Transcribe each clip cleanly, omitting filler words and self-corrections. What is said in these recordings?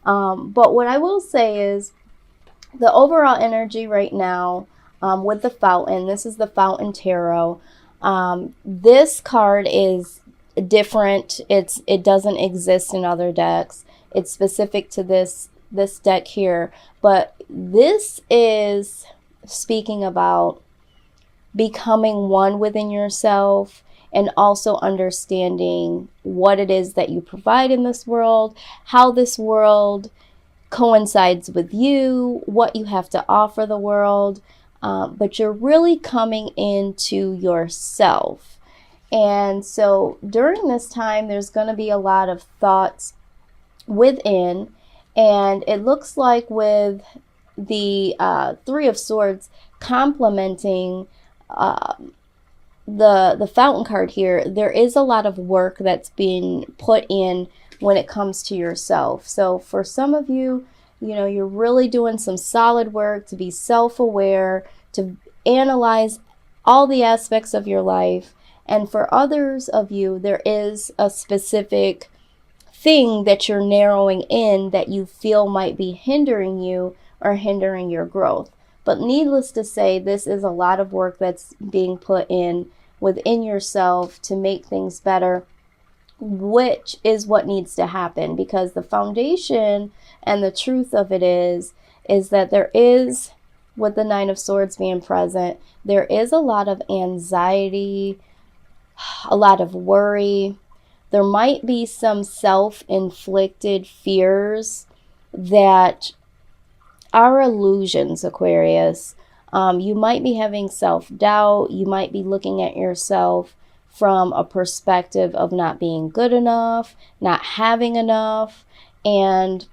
But what I will say is the overall energy right now with the fountain, this is the Fountain Tarot. This card is different. It doesn't exist in other decks. It's specific to this deck here. But this is speaking about becoming one within yourself and also understanding what it is that you provide in this world, how this world coincides with you, what you have to offer the world, but you're really coming into yourself. And so during this time, there's going to be a lot of thoughts within, and it looks like with the Three of Swords complementing the Fountain card here, there is a lot of work that's being put in when it comes to yourself. So for some of you, you know, you're really doing some solid work to be self-aware, to analyze all the aspects of your life. And for others of you, there is a specific thing that you're narrowing in that you feel might be hindering you or hindering your growth. But needless to say, this is a lot of work that's being put in within yourself to make things better, which is what needs to happen, because the foundation and the truth of it is that there is, with the Nine of Swords being present, there is a lot of anxiety, a lot of worry. There might be some self-inflicted fears that are illusions, Aquarius. You might be having self-doubt. You might be looking at yourself from a perspective of not being good enough, not having enough. And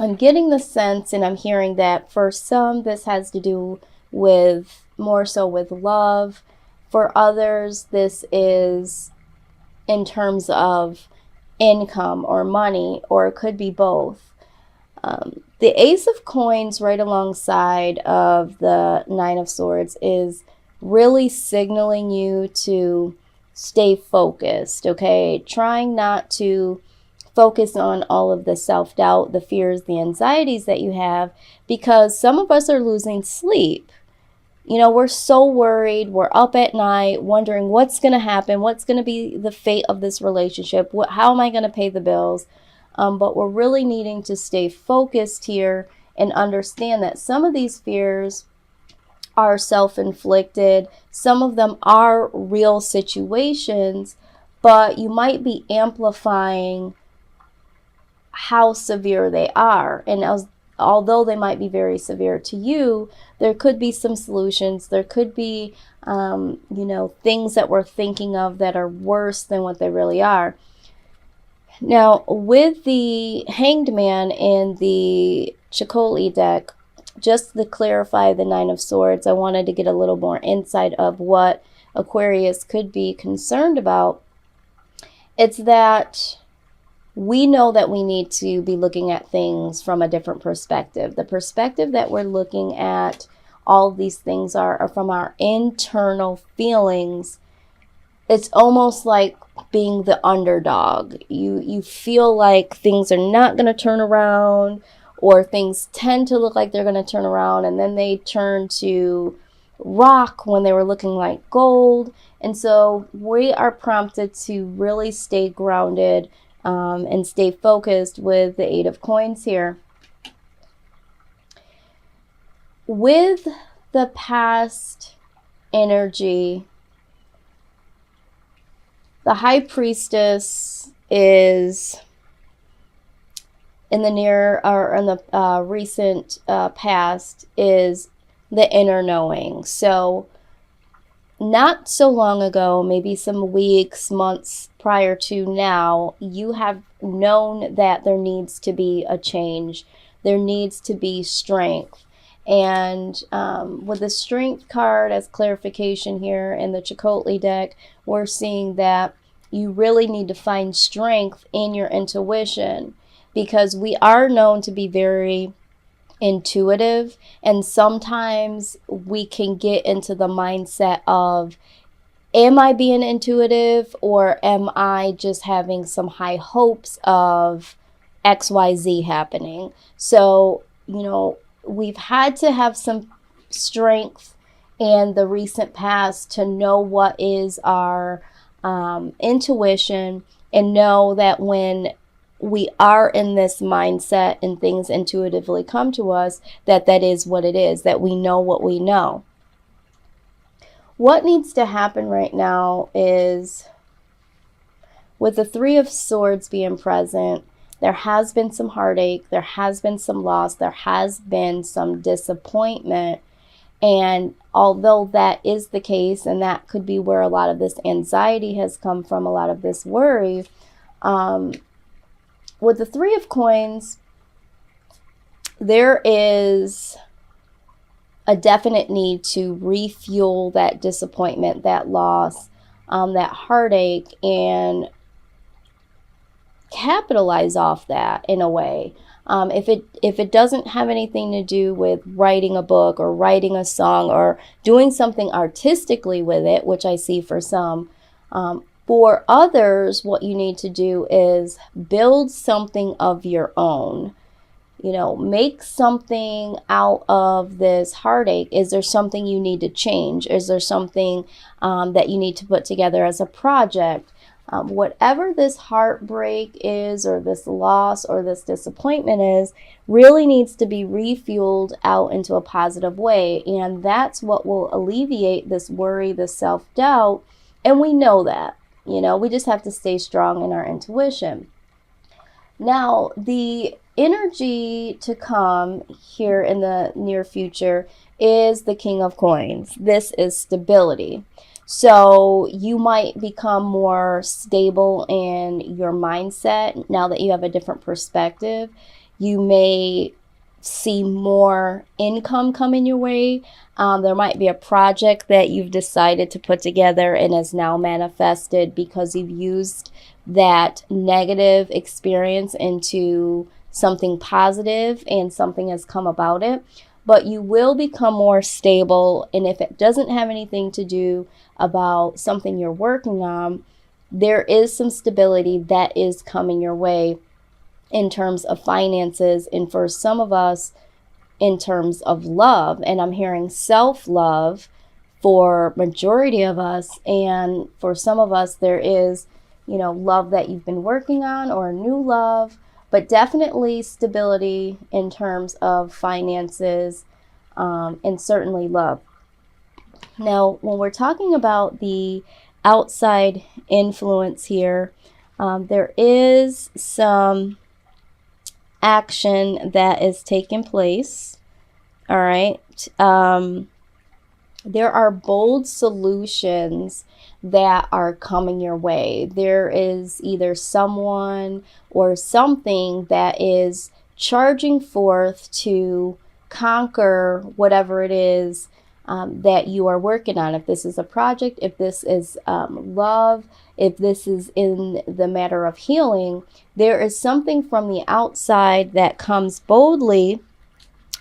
I'm getting the sense, and I'm hearing that for some, this has to do with more so with love. For others, this is in terms of income or money, or it could be both. The Ace of Coins right alongside of the Nine of Swords is really signaling you to stay focused, okay? Trying not to focus on all of the self-doubt, the fears, the anxieties that you have, because some of us are losing sleep. You know, we're so worried. We're up at night wondering what's going to happen, what's going to be the fate of this relationship, how am I going to pay the bills? But we're really needing to stay focused here and understand that some of these fears are self-inflicted. Some of them are real situations, but you might be amplifying how severe they are. And although they might be very severe to you, there could be some solutions. There could be, you know, things that we're thinking of that are worse than what they really are. Now, with the Hanged Man in the Chicoli deck, just to clarify the Nine of Swords, I wanted to get a little more insight of what Aquarius could be concerned about. It's that we know that we need to be looking at things from a different perspective. The perspective that we're looking at all of these things are from our internal feelings. It's almost like being the underdog. You feel like things are not going to turn around, or things tend to look like they're going to turn around, and then they turn to rock when they were looking like gold. And so we are prompted to really stay grounded and stay focused with the Eight of Coins here. With the past energy, the High Priestess is in the near or in the recent past is the inner knowing. So not so long ago, maybe some weeks, months prior to now, you have known that there needs to be a change. There needs to be strength. And with the Strength card as clarification here in the Chicotli deck, we're seeing that you really need to find strength in your intuition, because we are known to be very intuitive, and sometimes we can get into the mindset of, am I being intuitive, or am I just having some high hopes of XYZ happening. So, you know, we've had to have some strength in the recent past to know what is our intuition, and know that when we are in this mindset and things intuitively come to us, that that is what it is, that we know what we know. What needs to happen right now is, with the Three of Swords being present, there has been some heartache, there has been some loss, there has been some disappointment. And although that is the case, and that could be where a lot of this anxiety has come from, a lot of this worry, with the Three of Coins, there is a definite need to refuel that disappointment, that loss, that heartache, and capitalize off that in a way. If it doesn't have anything to do with writing a book or writing a song or doing something artistically with it, which I see for some, for others, what you need to do is build something of your own. You know, make something out of this heartache. Is there something you need to change? Is there something that you need to put together as a project? Whatever this heartbreak is, or this loss, or this disappointment is, really needs to be refueled out into a positive way. And that's what will alleviate this worry, this self-doubt. And we know that, you know, we just have to stay strong in our intuition. Now, the energy to come here in the near future is the King of Coins. This is stability. So you might become more stable in your mindset now that you have a different perspective. You may see more income coming your way. There might be a project that you've decided to put together and is now manifested because you've used that negative experience into something positive and something has come about it. But you will become more stable, and if it doesn't have anything to do about something you're working on, there is some stability that is coming your way in terms of finances, and for some of us, in terms of love. And I'm hearing self-love for majority of us, and for some of us there is, you know, love that you've been working on or a new love, but definitely stability in terms of finances, and certainly love. Now, when we're talking about the outside influence here, there is some action that is taking place. All right. There are bold solutions that are coming your way. There is either someone or something that is charging forth to conquer whatever it is that you are working on. If this is a project, if this is love, if this is in the matter of healing, there is something from the outside that comes boldly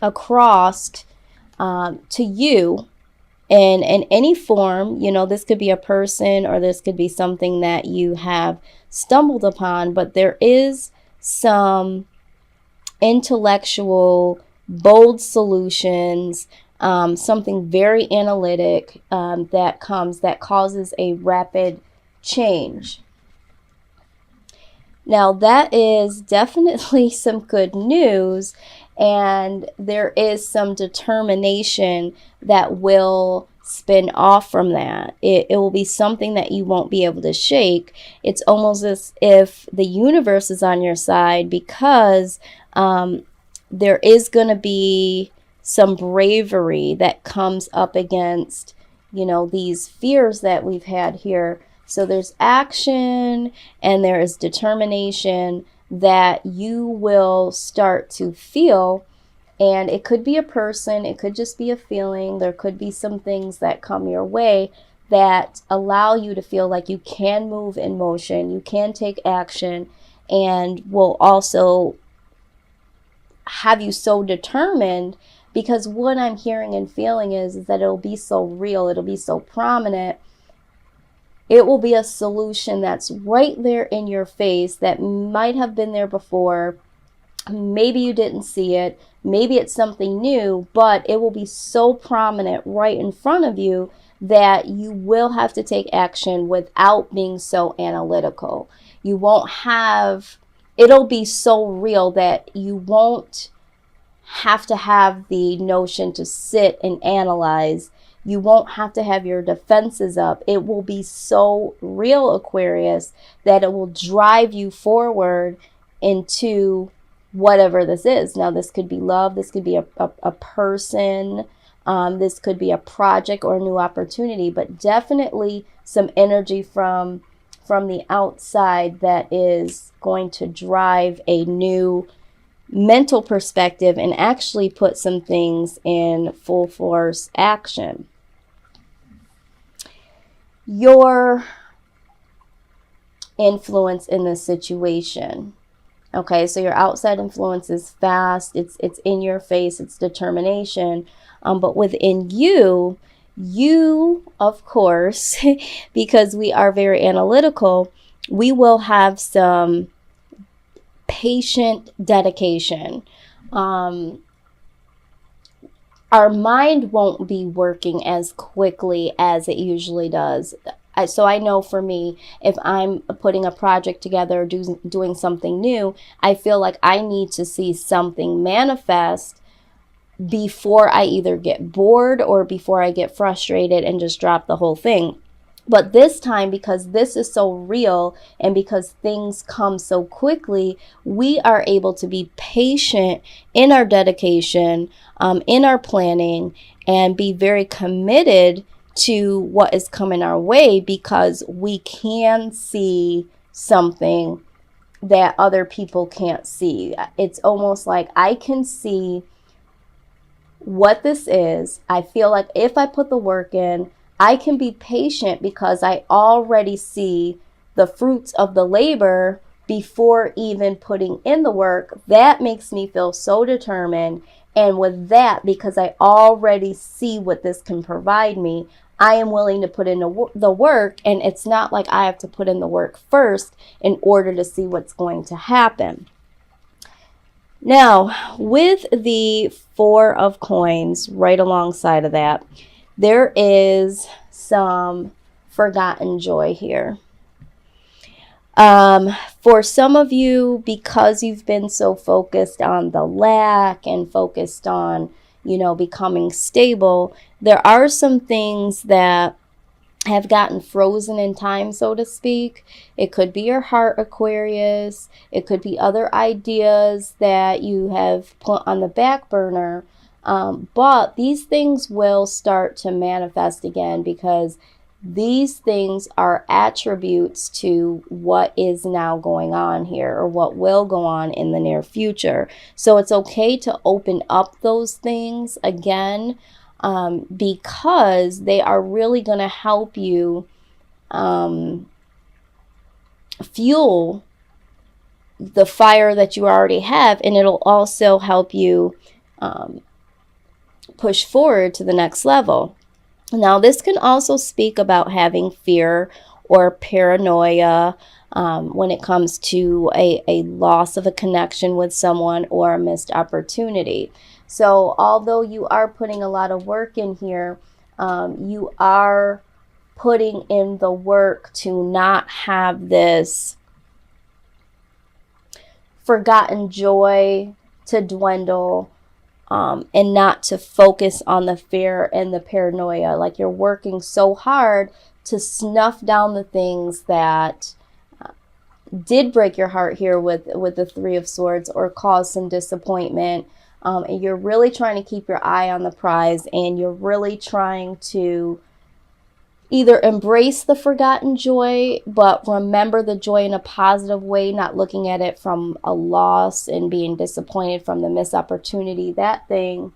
across to you in any form. You know, this could be a person or this could be something that you have stumbled upon, but there is some intellectual, bold solutions, something very analytic that causes a rapid change. Now, that is definitely some good news, and there is some determination that will spin off from that. It will be something that you won't be able to shake. It's almost as if the universe is on your side, because there is going to be some bravery that comes up against, you know, these fears that we've had here. So there's action and there is determination that you will start to feel. And it could be a person, it could just be a feeling. There could be some things that come your way that allow you to feel like you can move in motion, you can take action, and will also have you so determined, because what I'm hearing and feeling is that it'll be so real, it'll be so prominent. It will be a solution that's right there in your face that might have been there before, Maybe you didn't see it. Maybe it's something new, but it will be so prominent right in front of you that you will have to take action without being so analytical. You won't have, it'll be so real that you won't have to have the notion to sit and analyze. You won't have to have your defenses up. It will be so real, Aquarius, that it will drive you forward into whatever this is. Now, this could be love. This could be a person. This could be a project or a new opportunity, but definitely some energy from the outside that is going to drive a new mental perspective and actually put some things in full force action. Your influence in this situation. Okay, so your outside influence is fast, it's in your face, it's determination. But within you, of course, because we are very analytical, we will have some patient dedication. Our mind won't be working as quickly as it usually does. So I know for me, if I'm putting a project together, doing something new, I feel like I need to see something manifest before I either get bored or before I get frustrated and just drop the whole thing. But this time, because this is so real and because things come so quickly, we are able to be patient in our dedication, in our planning, and be very committed to what is coming our way, because we can see something that other people can't see. It's almost like I can see what this is. I feel like if I put the work in, I can be patient because I already see the fruits of the labor before even putting in the work. That makes me feel so determined. And with that, because I already see what this can provide me, I am willing to put in the work. And it's not like I have to put in the work first in order to see what's going to happen. Now, with the Four of Coins right alongside of that, there is some forgotten joy here. For some of you, because you've been so focused on the lack and focused on, becoming stable, there are some things that have gotten frozen in time, so to speak. It could be your heart, Aquarius. It could be other ideas that you have put on the back burner. But these things will start to manifest again, because these things are attributes to what is now going on here, or what will go on in the near future. So it's okay to open up those things again, because they are really going to help you fuel the fire that you already have, and it'll also help you push forward to the next level. Now, this can also speak about having fear or paranoia when it comes to a loss of a connection with someone or a missed opportunity. So although you are putting a lot of work in here, you are putting in the work to not have this forgotten joy to dwindle, and not to focus on the fear and the paranoia. Like, you're working so hard to snuff down the things that did break your heart here with the Three of Swords, or cause some disappointment. And you're really trying to keep your eye on the prize, and you're really trying to either embrace the forgotten joy, but remember the joy in a positive way, not looking at it from a loss and being disappointed from the missed opportunity. That thing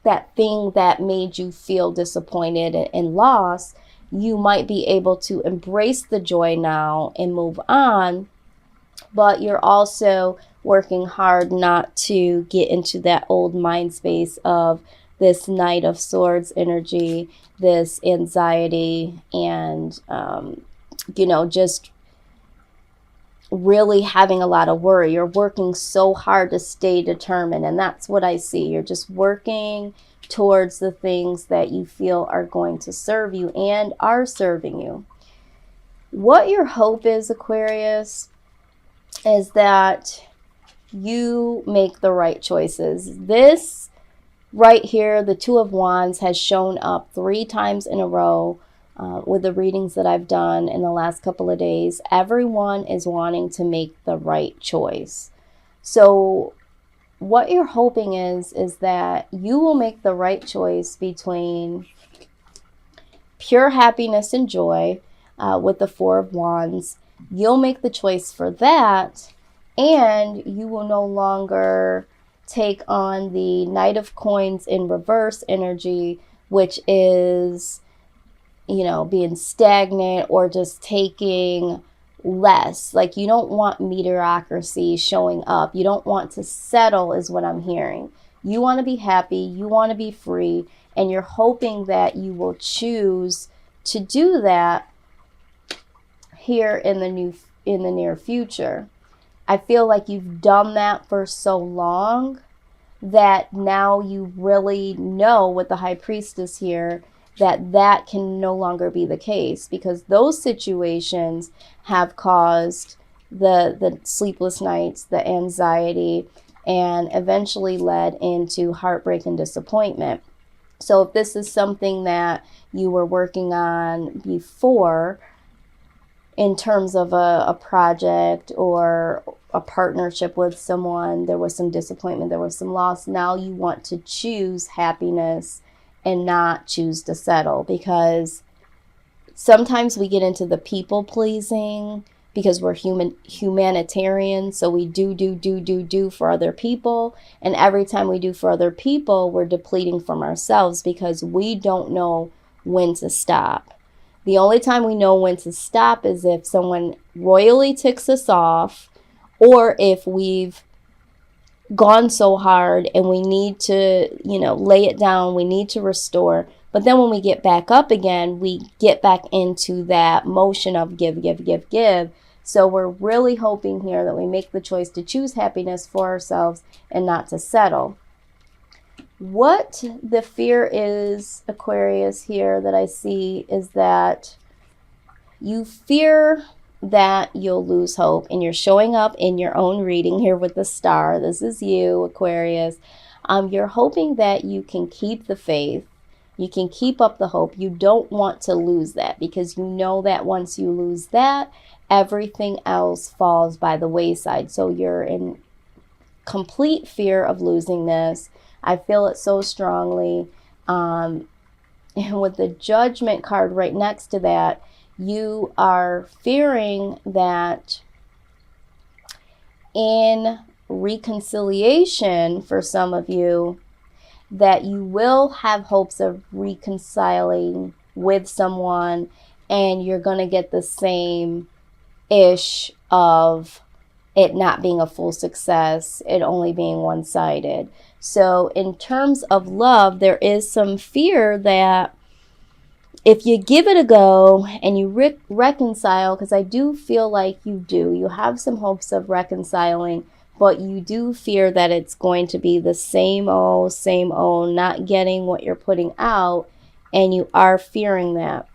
that made you feel disappointed and lost, you might be able to embrace the joy now and move on. But you're also working hard not to get into that old mind space of this Knight of Swords energy, this anxiety, and, just really having a lot of worry. You're working so hard to stay determined, and that's what I see. You're just working towards the things that you feel are going to serve you and are serving you. What your hope is, Aquarius, is that you make the right choices. This right here, the Two of Wands, has shown up 3 times in a row with the readings that I've done in the last couple of days. Everyone is wanting to make the right choice. So what you're hoping is that you will make the right choice between pure happiness and joy with the Four of Wands. You'll make the choice for that, and you will no longer take on the Knight of Coins in reverse energy, which is, you know, being stagnant or just taking less. Like, you don't want mediocrity showing up. You don't want to settle, is what I'm hearing. You want to be happy. You want to be free. And you're hoping that you will choose to do that here in the near future. I feel like you've done that for so long that now you really know, with the High Priestess here, that can no longer be the case, because those situations have caused the sleepless nights, the anxiety, and eventually led into heartbreak and disappointment. So if this is something that you were working on before, in terms of a project or a partnership with someone, there was some disappointment, there was some loss. Now you want to choose happiness and not choose to settle, because sometimes we get into the people pleasing because we're humanitarian. So we do for other people. And every time we do for other people, we're depleting from ourselves because we don't know when to stop. The only time we know when to stop is if someone royally ticks us off, or if we've gone so hard and we need to, lay it down, we need to restore. But then when we get back up again, we get back into that motion of give. So we're really hoping here that we make the choice to choose happiness for ourselves and not to settle. What the fear is, Aquarius, here that I see is that you fear that you'll lose hope, and you're showing up in your own reading here with the star. This is you, Aquarius. You're hoping that you can keep the faith. You can keep up the hope. You don't want to lose that, because you know that once you lose that, everything else falls by the wayside. So you're in complete fear of losing this. I feel it so strongly. And with the Judgment card right next to that, you are fearing that in reconciliation, for some of you, that you will have hopes of reconciling with someone, and you're going to get the same ish of it not being a full success, it only being one-sided. So in terms of love, there is some fear that if you give it a go and you reconcile, because I do feel like you have some hopes of reconciling, but you do fear that it's going to be the same old, not getting what you're putting out, and you are fearing that.